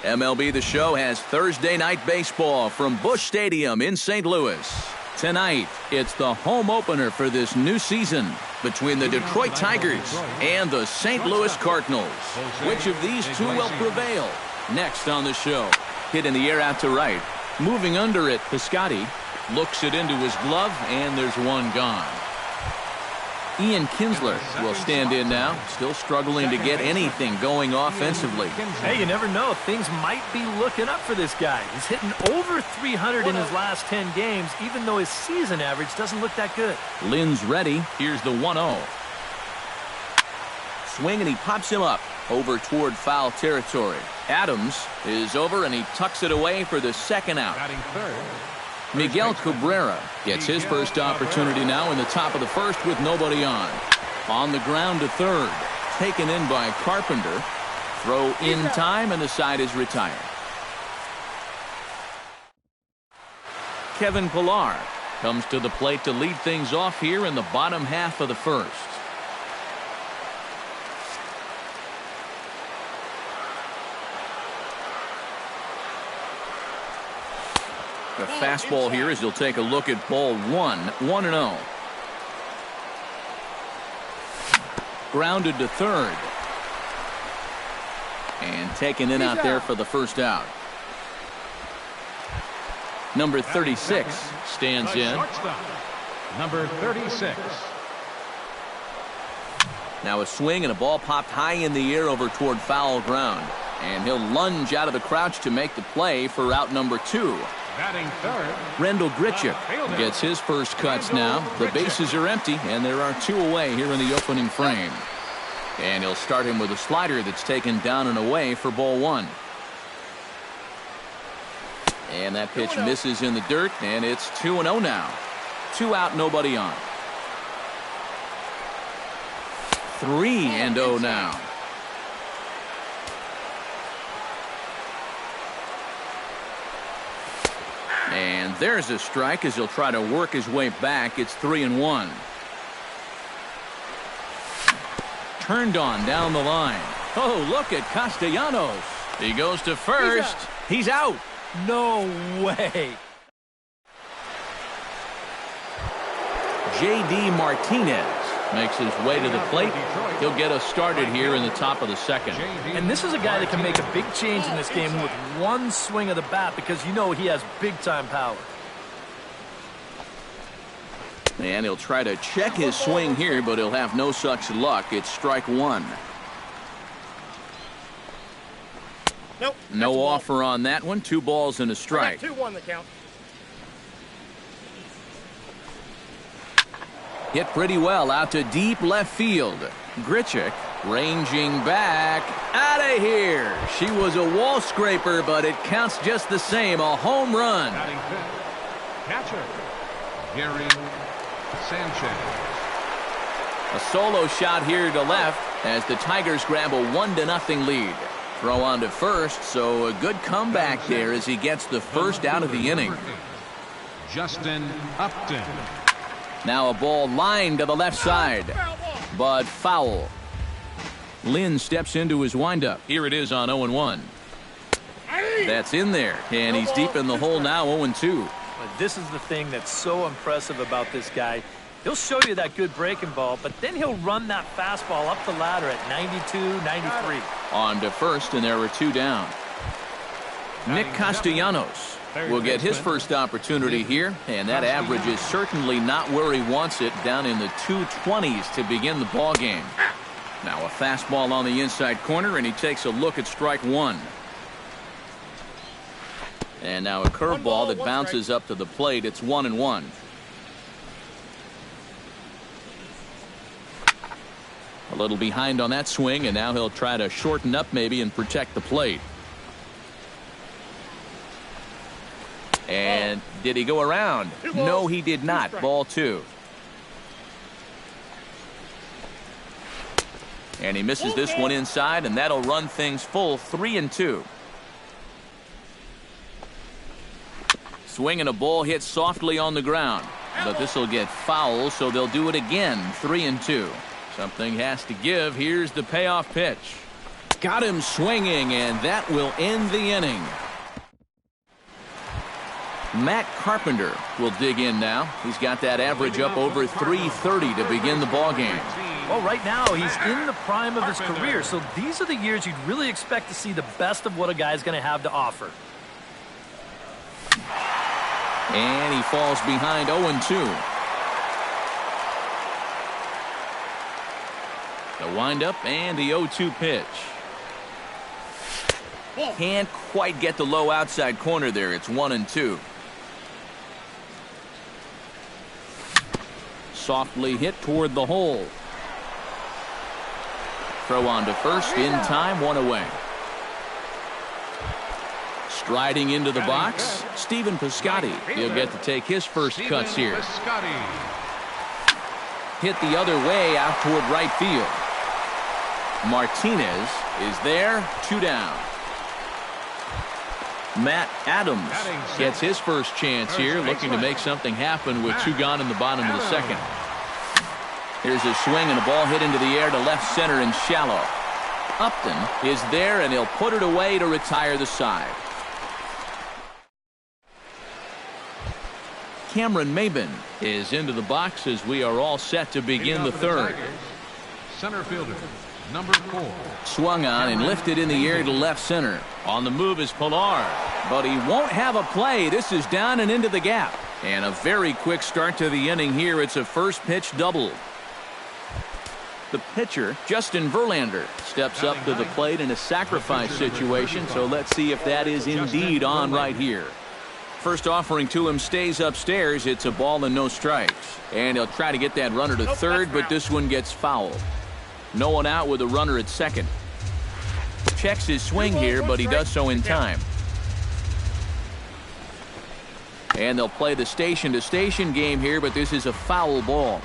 MLB The Show has Thursday night baseball from Busch Stadium in St. Louis. Tonight, it's the home opener for this new season between the Detroit Tigers and the St. Louis Cardinals. Which of these two will prevail? Next on the show. Hit in the air out to right. Moving under it, Piscotty looks it into his glove, and there's one gone. Ian Kinsler will stand in now, still struggling to get anything going offensively. Hey, you never know. Things might be looking up for this guy. He's hitting over 300 in his last 10 games, even though his season average doesn't look that good. Lynn's ready. Here's the 1-0. Swing, and he pops him up over toward foul territory. Adams is over, and he tucks it away for the second out. Miguel Cabrera gets his first opportunity now in the top of the first with nobody on. On the ground to third. Taken in by Carpenter. Throw in time, and the side is retired. Kevin Pillar comes to the plate to lead things off here in the bottom half of the first. The fastball here as he'll take a look at ball one. 1-0. Grounded to third. And taken in out there for the first out. Number 36 stands in. Number 36. Now a swing and a ball popped high in the air over toward foul ground. And he'll lunge out of the crouch to make the play for out number 2. Batting third, Rendell Grichuk gets his first cuts now. The bases are empty, and there are 2 away here in the opening frame. And he'll start him with a slider that's taken down and away for ball 1. And that pitch misses in the dirt, and it's 2-0 now. 2 out, nobody on. 3-0 now. And there's a strike as he'll try to work his way back. It's 3-1. Turned on down the line. Oh, look at Castellanos. He goes to first. He's out. No way. J.D. Martinez makes his way to the plate. He'll get us started here in the top of the second. And this is a guy that can make a big change in this game with one swing of the bat, because you know he has big-time power. And he'll try to check his swing here, but he'll have no such luck. It's strike 1. Nope. No offer on that one. 2 balls and a strike. 2-1 the count. Hit pretty well out to deep left field. Grichuk ranging back. Out of here. She was a wall scraper, but it counts just the same. A home run. batting fifth, catcher, Gary Sanchez. A solo shot here to left as the Tigers grab a 1-0 lead. Throw on to first, so a good comeback there as he gets the first out of the inning. Justin Upton. Now a ball lined to the left side, but foul. Lynn steps into his windup. Here it is on 0-1. That's in there, and he's deep in the hole now, 0-2. But this is the thing that's so impressive about this guy. He'll show you that good breaking ball, but then he'll run that fastball up the ladder at 92, 93. On to first, and there are 2 down. Nick Castellanos will get his first opportunity here, and that average is certainly not where he wants it, down in the 220s to begin the ball game. Now a fastball on the inside corner, and he takes a look at strike 1. And now a curveball that bounces up to the plate. It's 1-1. A little behind on that swing, and now he'll try to shorten up maybe and protect the plate. And did he go around? No, he did not. Ball 2. And he misses this one inside, and that'll run things full. 3-2. Swing and a ball hit softly on the ground, but this will get foul, so they'll do it again. 3-2. Something has to give. Here's the payoff pitch. Got him swinging, and that will end the inning. Matt Carpenter will dig in now. He's got that average up over 330 to begin the ballgame. Well, right now, he's in the prime of his career, so these are the years you'd really expect to see the best of what a guy's going to have to offer. And he falls behind 0-2. The windup and the 0-2 pitch. Can't quite get the low outside corner there. It's 1-2. Softly hit toward the hole. Throw on to first in time, 1 away. Striding into the box, Stephen Piscotty. He'll get to take his first cuts here. Hit the other way out toward right field. Martinez is there, 2 down. Matt Adams gets his first chance here, looking to make something happen with 2 gone in the bottom of the second. Here's a swing and a ball hit into the air to left center and shallow. Upton is there, and he'll put it away to retire the side. Cameron Maben is into the box as we are all set to begin the third. Center fielder, number 4. Swung on and lifted in the air to left center. On the move is Pilar, but he won't have a play. This is down and into the gap. And a very quick start to the inning here. It's a first pitch double. The pitcher, Justin Verlander, steps up to the plate in a sacrifice situation, so let's see if that is indeed on right here. First offering to him stays upstairs. It's a ball and no strikes. And he'll try to get that runner to third, but this one gets fouled. No one out with a runner at second. Checks his swing here, but he does so in time. And they'll play the station-to-station game here, but this is a foul ball.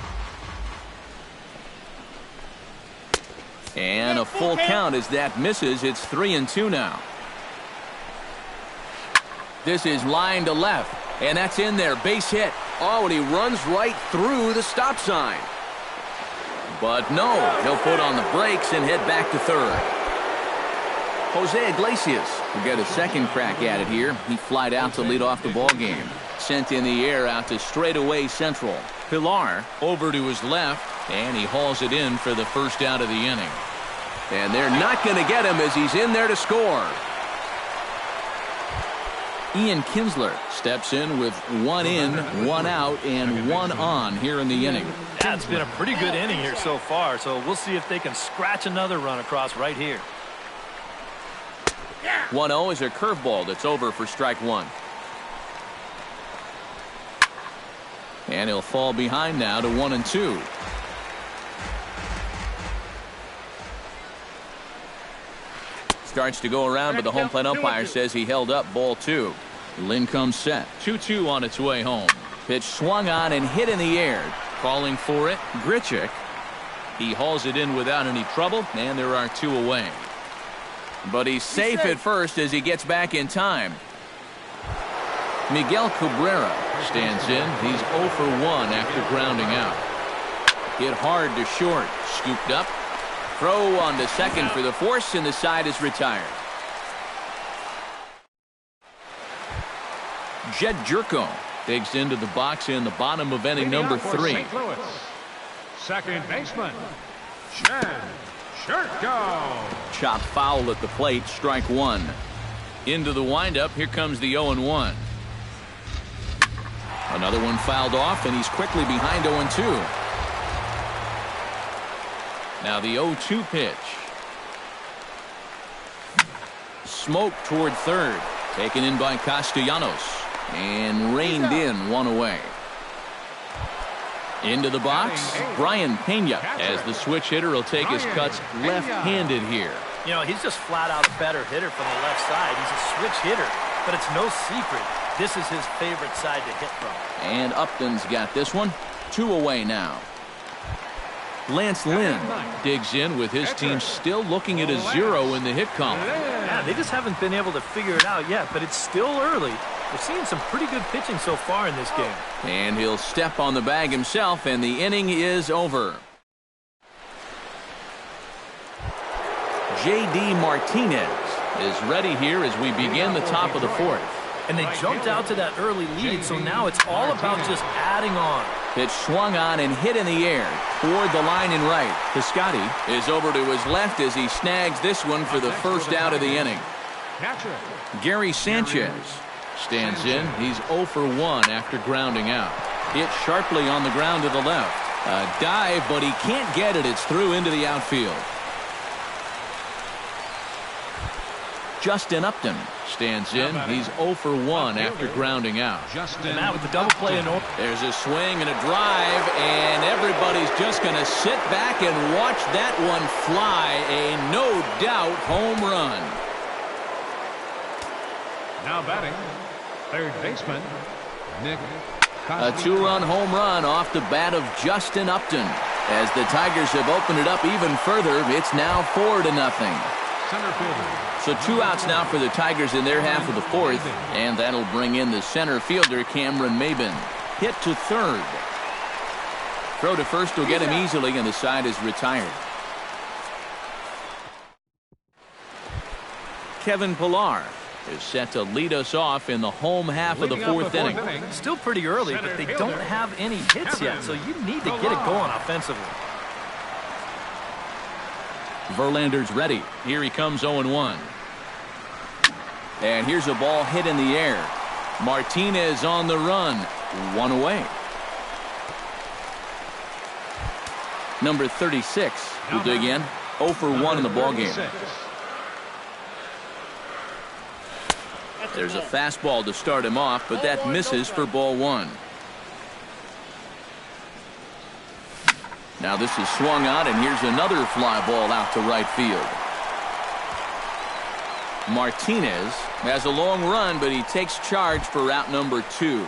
And a full count as that misses. It's 3-2 now. This is line to left, and that's in there. Base hit. Oh, and he runs right through the stop sign. But no, he'll put on the brakes and head back to third. Jose Iglesias will get a second crack at it here. He flied out to lead off the ball game. Sent in the air out to straightaway central. Pilar over to his left, and he hauls it in for the first out of the inning. And they're not going to get him as he's in there to score. Ian Kinsler steps in with 1 in, 1 out, and 1 on here in the inning. Yeah, it's been a pretty good inning here so far, so we'll see if they can scratch another run across right here. 1-0 is a curveball that's over for strike 1. And he'll fall behind now to 1-2. Starts to go around, but the home plate umpire says he held up ball 2. Lynn comes set. 2-2 on its way home. Pitch swung on and hit in the air. Calling for it, Grichuk. He hauls it in without any trouble, and there are 2 away. But he's safe at first as he gets back in time. Miguel Cabrera stands in. He's 0 for 1 after grounding out. Hit hard to short. Scooped up. Throw on to second for the force, and the side is retired. Jed Jerko digs into the box in the bottom of inning number 3. Second baseman, Jed Jerko. Chop foul at the plate, strike 1. Into the windup, here comes the 0-1. Another one fouled off, and he's quickly behind 0-2. Now the 0-2 pitch. Smoke toward third. Taken in by Castellanos. And reined in 1 away. Into the box, Brian Pena, as the switch hitter will take his cuts left-handed here. You know, he's just flat out a better hitter from the left side. He's a switch hitter, but it's no secret. This is his favorite side to hit from. And Upton's got this one. 2 away now. Lance Lynn digs in with his team still looking at a 0 in the hit column. Yeah, they just haven't been able to figure it out yet, but it's still early. We're seeing some pretty good pitching so far in this game. And he'll step on the bag himself, and the inning is over. J.D. Martinez is ready here as we begin the top of the fourth. And they jumped out to that early lead, so now it's all about just adding on. Pitch swung on and hit in the air toward the line and right. Piscotty is over to his left as he snags this one for the first out of the inning. Gary Sanchez stands in. He's 0 for 1 after grounding out. Hit sharply on the ground to the left. A dive, but he can't get it. It's through into the outfield. Justin Upton stands in. He's 0 for 1 after grounding out. And Matt with the double play in order. There's a swing and a drive, and everybody's just going to sit back and watch that one fly. A no-doubt home run. Now batting, third baseman, Nick. A two-run home run off the bat of Justin Upton. As the Tigers have opened it up even further, it's now 4-0. Center fielder. So 2 outs now for the Tigers in their half of the fourth, and that'll bring in the center fielder, Cameron Maben. Hit to third. Throw to first will get him easily, and the side is retired. Kevin Pillar is set to lead us off in the home half of the fourth inning. Still pretty early, but they don't have any hits yet, so you need to get it going offensively. Verlander's ready. Here he comes 0-1. And here's a ball hit in the air. Martinez on the run. 1 away. Number 36 will dig in. 0 for 1 in the ballgame. There's a fastball to start him off, but that misses for ball 1. Now this is swung on, and here's another fly ball out to right field. Martinez has a long run, but he takes charge for route number 2.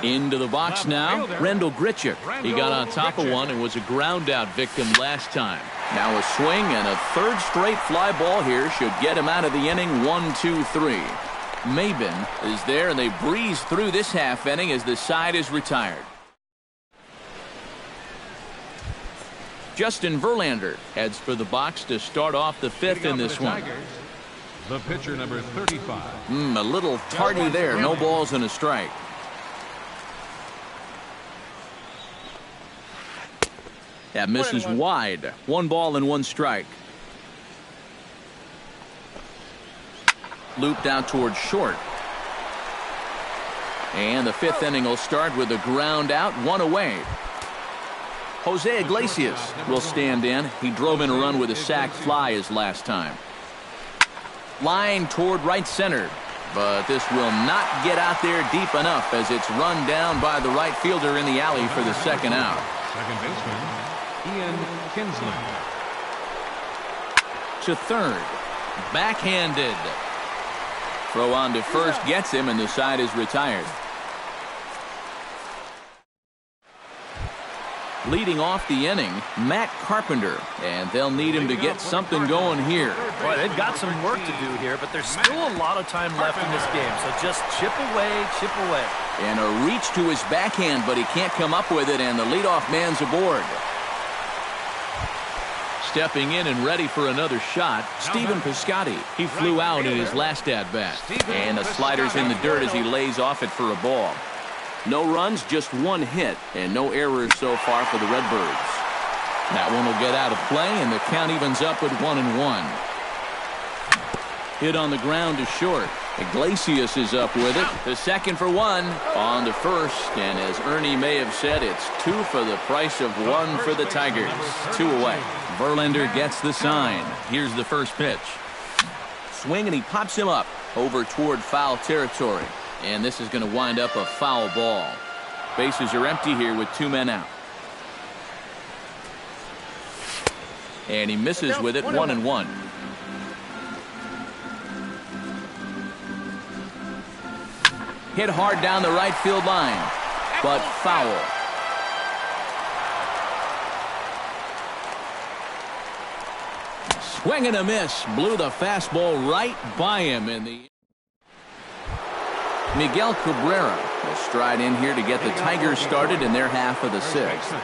Into the box now, Rendell Grichuk. He got on top of one and was a ground out victim last time. Now a swing and a third straight fly ball here should get him out of the inning. 1-2-3. Maben is there, and they breeze through this half inning as the side is retired. Justin Verlander heads for the box to start off the fifth in this one. The pitcher, number 35. A little tardy there. No balls and a strike. That misses wide. 1 ball and 1 strike. Looped out towards short. And the fifth inning will start with a ground out, 1 away. Jose Iglesias will stand in. He drove in a run with a sac fly his last time. Line toward right center, but this will not get out there deep enough as it's run down by the right fielder in the alley for the second out. Second baseman, Ian Kinsler. To third, backhanded. Throw on to first gets him, and the side is retired. Leading off the inning, Matt Carpenter, and they'll need him to get something going here. Boy, they've got some work to do here, but there's still a lot of time left in this game, so just chip away, chip away. And a reach to his backhand, but he can't come up with it, and the leadoff man's aboard. Stepping in and ready for another shot, Stephen Piscotty. He flew out in his last at-bat, and the slider's in the dirt as he lays off it for a ball. No runs, just 1 hit, and no errors so far for the Redbirds. That one will get out of play, and the count evens up at 1-1. Hit on the ground to short. Iglesias is up with it. The second for 1 on the first, and as Ernie may have said, it's 2 for the price of 1 for the Tigers. 2 away. Verlander gets the sign. Here's the first pitch. Swing, and he pops him up over toward foul territory. And this is going to wind up a foul ball. Bases are empty here with 2 men out. And he misses with it. 1-1. Hit hard down the right field line, but foul. Swing and a miss. Blew the fastball right by him in the... Miguel Cabrera will stride in here to get the Tigers started in their half of the 6th.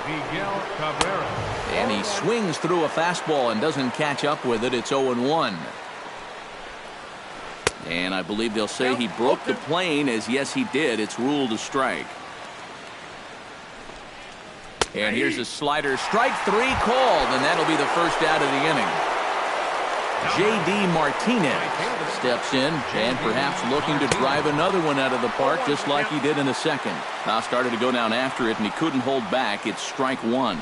Miguel Cabrera. And he swings through a fastball and doesn't catch up with it. It's 0-1. And I believe they'll say he broke the plane, as yes, he did. It's ruled a strike. And here's a slider. Strike 3 called, and that'll be the first out of the inning. J.D. Martinez steps in and perhaps looking to drive another one out of the park just like he did in the second. Now started to go down after it, and he couldn't hold back. It's strike 1.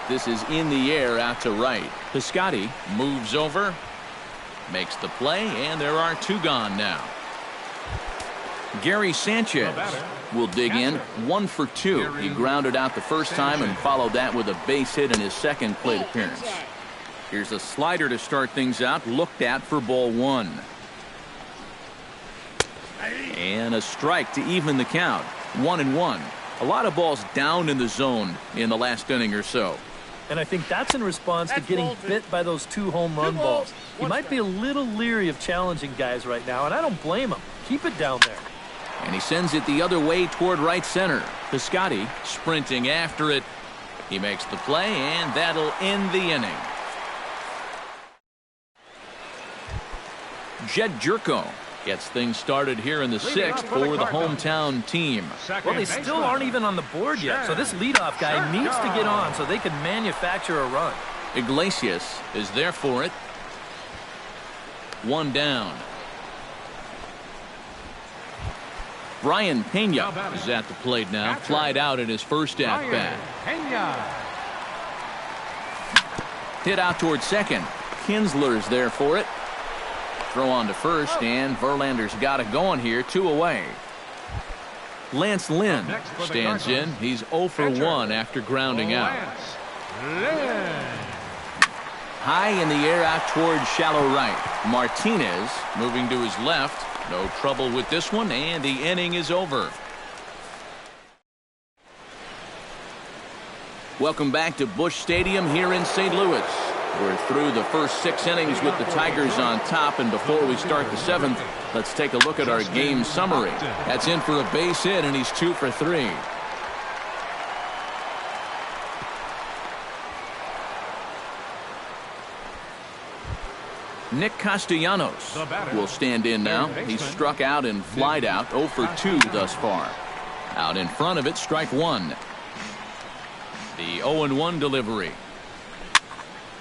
This is in the air out to right. Piscotty moves over, makes the play, and there are 2 gone now. Gary Sanchez will dig in, 1 for 2. He grounded out the first time and followed that with a base hit in his second plate appearance. Here's a slider to start things out, looked at for ball 1. And a strike to even the count, 1-1. A lot of balls down in the zone in the last inning or so. And I think that's in response to getting bit by those 2 home run balls. He might be a little leery of challenging guys right now, and I don't blame him. Keep it down there. And he sends it the other way toward right center. Piscotty sprinting after it. He makes the play, and that'll end the inning. Jed Jerko gets things started here in the 6th for the hometown team. Well, they still aren't even on the board yet, so this leadoff guy needs to get on so they can manufacture a run. Iglesias is there for it. 1 down. Brian Pena is at the plate now. Flied out in his first at-bat. Hit out toward second. Kinsler's there for it. Throw on to first, and Verlander's got it going here. 2 away. Lance Lynn stands in. He's 0 for 1 after grounding out. High in the air out toward shallow right. Martinez moving to his left. No trouble with this one, and the inning is over. Welcome back to Busch Stadium here in St. Louis. We're through the first 6 innings with the Tigers on top, and before we start the 7th, let's take a look at our game summary. That's in for a base hit, and he's 2 for 3. Nick Castellanos will stand in now. He's struck out and flied out, 0 for 2 thus far. Out in front of it, strike 1. The 0-1 delivery.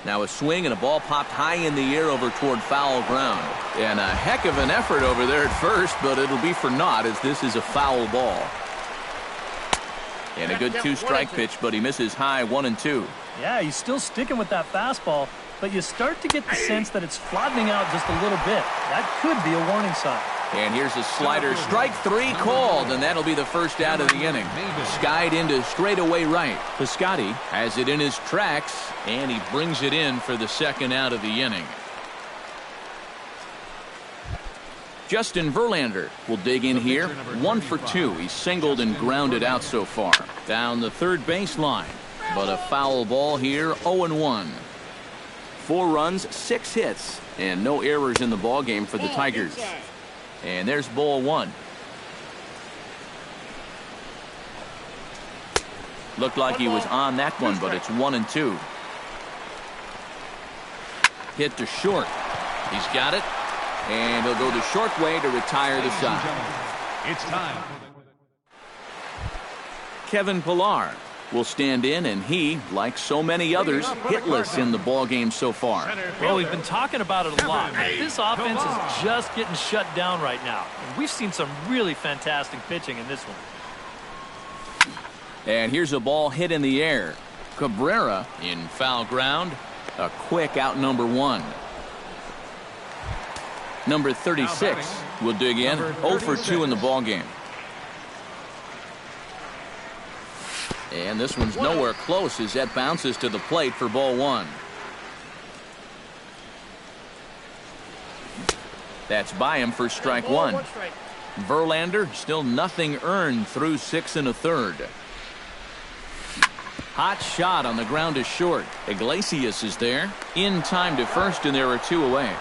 Now a swing and a ball popped high in the air over toward foul ground. And a heck of an effort over there at first, but it'll be for naught as this is a foul ball. And a good 2-strike pitch, but he misses high 1-2. Yeah, he's still sticking with that fastball, but you start to get the sense that it's flattening out just a little bit. That could be a warning sign. And here's a slider. Strike 3 called, and that'll be the first out of the inning. Skied into straightaway right. Piscotty has it in his tracks, and he brings it in for the second out of the inning. Justin Verlander will dig in here. 1 for 2. He's singled and grounded out so far. Down the third baseline, but a foul ball here, 0-1. 4 runs, 6 hits, and no errors in the ballgame for the Tigers. And there's ball 1. Looked like he was on that one, but it's 1-2. Hit to short. He's got it. And he'll go the short way to retire the side. It's time. Kevin Pillar will stand in, and he, like so many others, hitless in the ballgame so far. Well, we've been talking about it a lot. This offense is just getting shut down right now. And we've seen some really fantastic pitching in this one. And here's a ball hit in the air. Cabrera in foul ground. A quick out number 1. Number 36 will dig in. 0 for 2 in the ballgame. And this one's nowhere close as that bounces to the plate for ball 1. That's by him for strike 1. Verlander still nothing earned through 6 1/3. Hot shot on the ground is short. Iglesias is there. In time to first, and there are 2 away.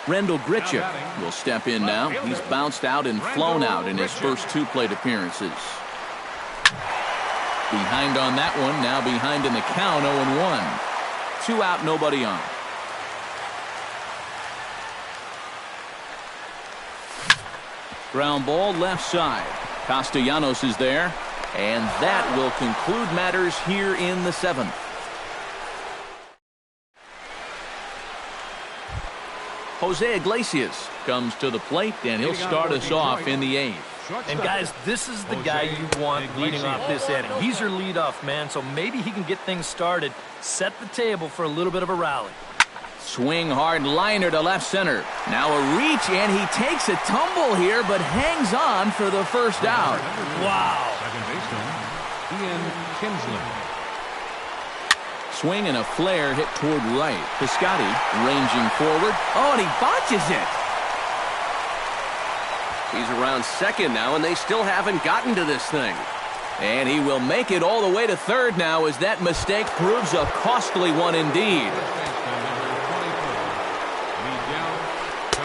Rendell Grichuk will step in now. He's bounced out and flown out in his first 2 plate appearances. Behind on that one, now behind in the count, 0-1. 2 out, nobody on. Ground ball left side. Castellanos is there, and that will conclude matters here in the 7th. Jose Iglesias comes to the plate, and he'll start us off in the 8th. And guys, this is the guy you want leading off this inning. He's your leadoff man, so maybe he can get things started, set the table for a little bit of a rally. Swing hard liner to left center. Now a reach, and he takes a tumble here, but hangs on for the first out. Wow. Second baseman, Ian Kinsler. Swing and a flare hit toward right. Piscotty ranging forward. Oh, and he botches it. He's around second now, and they still haven't gotten to this thing. And he will make it all the way to third now as that mistake proves a costly one indeed.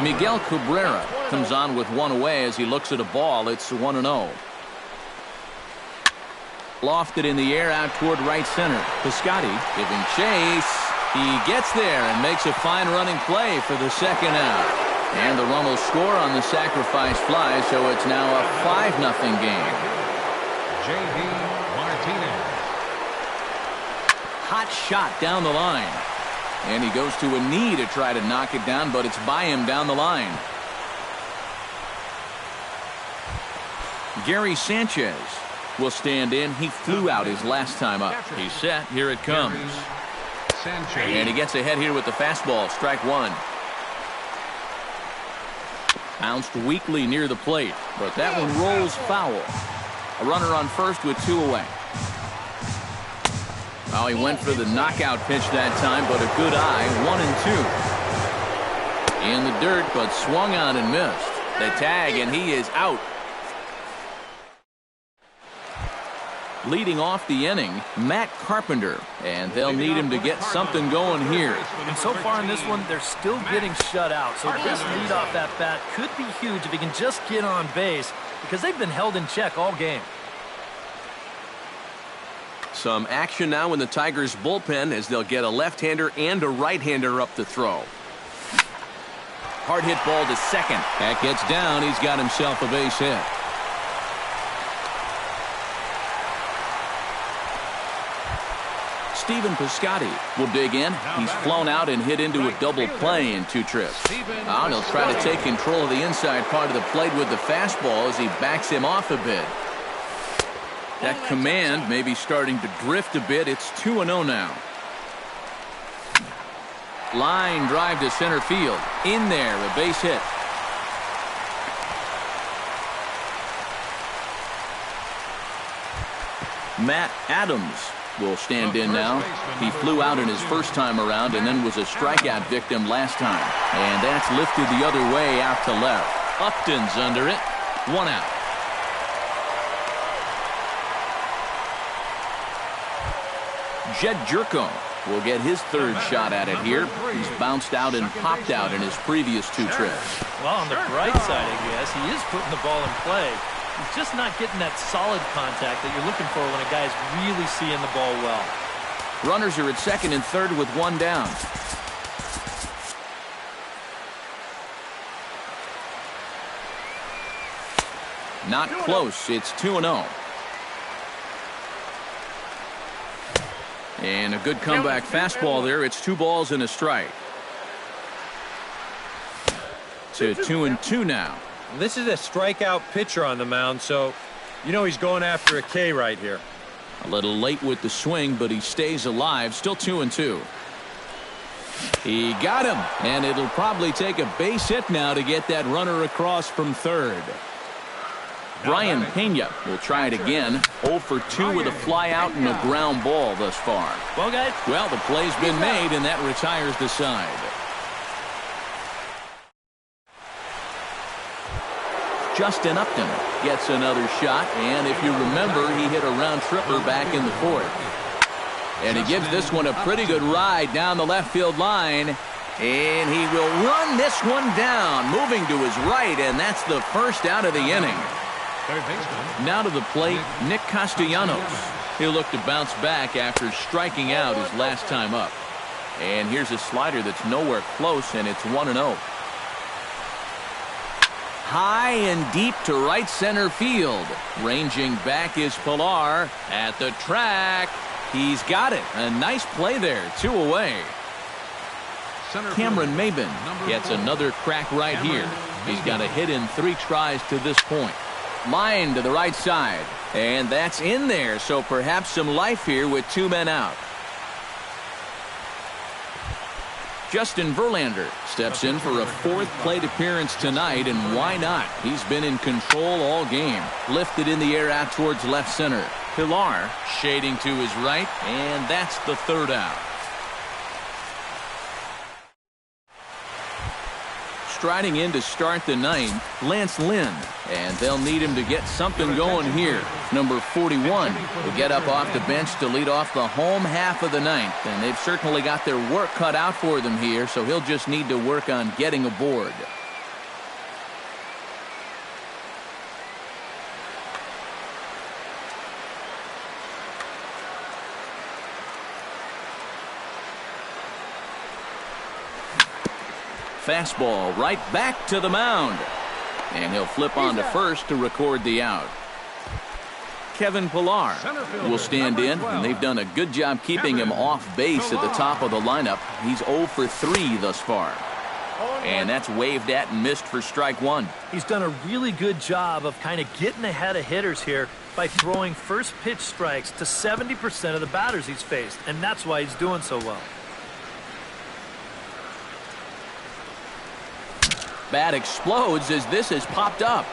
Miguel Cabrera comes on with one away as he looks at a ball. It's 1-0. Lofted in the air out toward right center. Piscotty giving chase. He gets there and makes a fine running play for the second out. And the run will score on the sacrifice fly, so it's now a 5-0 game. J.D. Martinez. Hot shot down the line. And he goes to a knee to try to knock it down, but it's by him down the line. Gary Sanchez will stand in. He flew out his last time up. He's set. Here it comes. Sanchez. And he gets ahead here with the fastball. Strike one. Bounced weakly near the plate, but that one rolls foul. A runner on first with 2 away. Oh, he went for the knockout pitch that time, but a good eye. 1-2. In the dirt, but swung on and missed. The tag, and he is out. Leading off the inning, Matt Carpenter, and they'll need him to get something going here. And so far in this one, they're still getting shut out. So this leadoff at bat could be huge if he can just get on base, because they've been held in check all game. Some action now in the Tigers bullpen as they'll get a left-hander and a right-hander up to throw. Hard hit ball to second. That gets down. He's got himself a base hit. Stephen Piscotty will dig in. He's flown out and hit into a double play in 2 trips. Now he'll try to take control of the inside part of the plate with the fastball as he backs him off a bit. That command may be starting to drift a bit. It's 2-0 now. Line drive to center field. In there, a base hit. Matt Adams will stand in now. He flew out in his first time around and then was a strikeout victim last time. And that's lifted the other way out to left. Upton's under it. 1 out. Jed Jerko will get his 3rd shot at it here. He's bounced out and popped out in his previous 2 trips. Well, on the bright side, I guess, he is putting the ball in play. He's just not getting that solid contact that you're looking for when a guy's really seeing the ball well. Runners are at second and third with 1 down. Not close. It's 2-0. And a good comeback fastball there. It's 2 balls and a strike. To 2-2 now. This is a strikeout pitcher on the mound, so you know he's going after a K right here. A little late with the swing, but he stays alive. Still 2-2. He got him, and it'll probably take a base hit now to get that runner across from third. Brian Pena will try it again. 0 for 2 with a fly out and a ground ball thus far. Well, guys. Well, the play's been made, and that retires the side. Justin Upton gets another shot, and if you remember, he hit a round tripper back in the 4th. And he gives this one a pretty good ride down the left field line, and he will run this one down, moving to his right, and that's the first out of the inning. Now to the plate, Nick Castellanos. He'll look to bounce back after striking out his last time up. And here's a slider that's nowhere close, and it's 1-0. High and deep to right center field. Ranging back is Pilar at the track. He's got it. A nice play there. 2 away. Cameron Maben gets another crack right here. He's got a hit in 3 tries to this point. Line to the right side. And that's in there, so perhaps some life here with 2 men out. Justin Verlander steps in for a 4th plate appearance tonight, and why not? He's been in control all game. Lifted in the air out towards left center. Pilar shading to his right, and that's the 3rd out. Striding in to start the 9th, Lance Lynn, and they'll need him to get something going here. Number 41 will get up off the bench to lead off the home half of the 9th, and they've certainly got their work cut out for them here, so he'll just need to work on getting aboard. Fastball right back to the mound. And he'll flip on to first to record the out. Kevin Pilar will stand in, and they've done a good job keeping him off base at the top of the lineup. He's 0 for 3 thus far. And that's waved at and missed for strike 1. He's done a really good job of kind of getting ahead of hitters here by throwing first pitch strikes to 70% of the batters he's faced, and that's why he's doing so well. Bat explodes as this has popped up.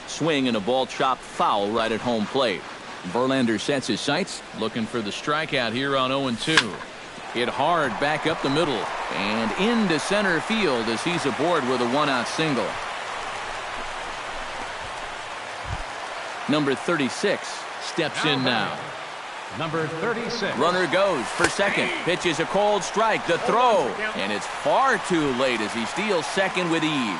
Swing and a ball chopped foul right at home plate. Verlander sets his sights, looking for the strikeout here on 0-2. Hit hard back up the middle and into center field as he's aboard with a 1-out single. Number 36 steps in now. Number 36. Runner goes for second. Pitches a cold strike. The throw. And it's far too late as he steals second with ease.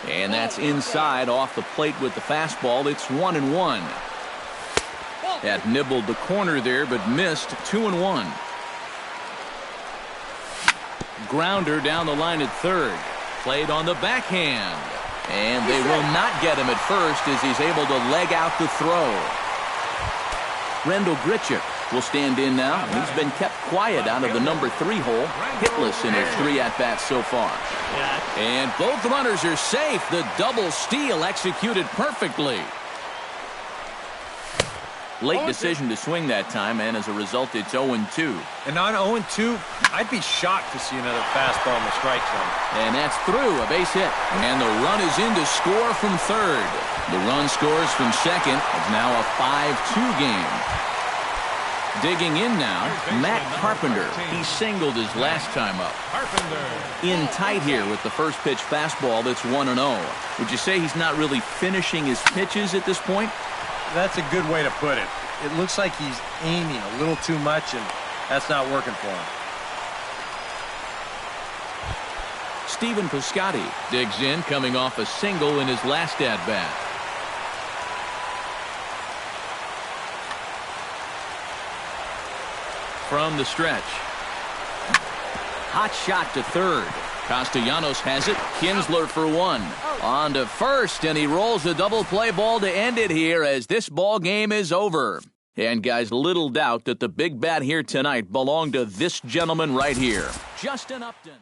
And that's inside off the plate with the fastball. It's 1-1. That nibbled the corner there but missed. 2-1. Grounder down the line at third. Played on the backhand. And they will not get him at first as he's able to leg out the throw. Rendell Grichuk will stand in now. He's been kept quiet out of the number 3 hole. Hitless in his 3 at-bats so far. And both runners are safe. The double steal executed perfectly. Late decision to swing that time, and as a result, it's 0-2. And on 0-2, I'd be shocked to see another fastball in the strike zone. And that's through, a base hit. And the run is in to score from third. The run scores from second. It's now a 5-2 game. Digging in now, Matt Carpenter. He singled his last time up. In tight here with the first pitch fastball that's 1-0. Would you say he's not really finishing his pitches at this point? That's a good way to put it. It looks like he's aiming a little too much, and that's not working for him. Stephen Piscotty digs in, coming off a single in his last at-bat. From the stretch. Hot shot to third. Castellanos has it. Kinsler for 1. On to first, and he rolls a double play ball to end it here as this ball game is over. And guys, little doubt that the big bat here tonight belonged to this gentleman right here, Justin Upton.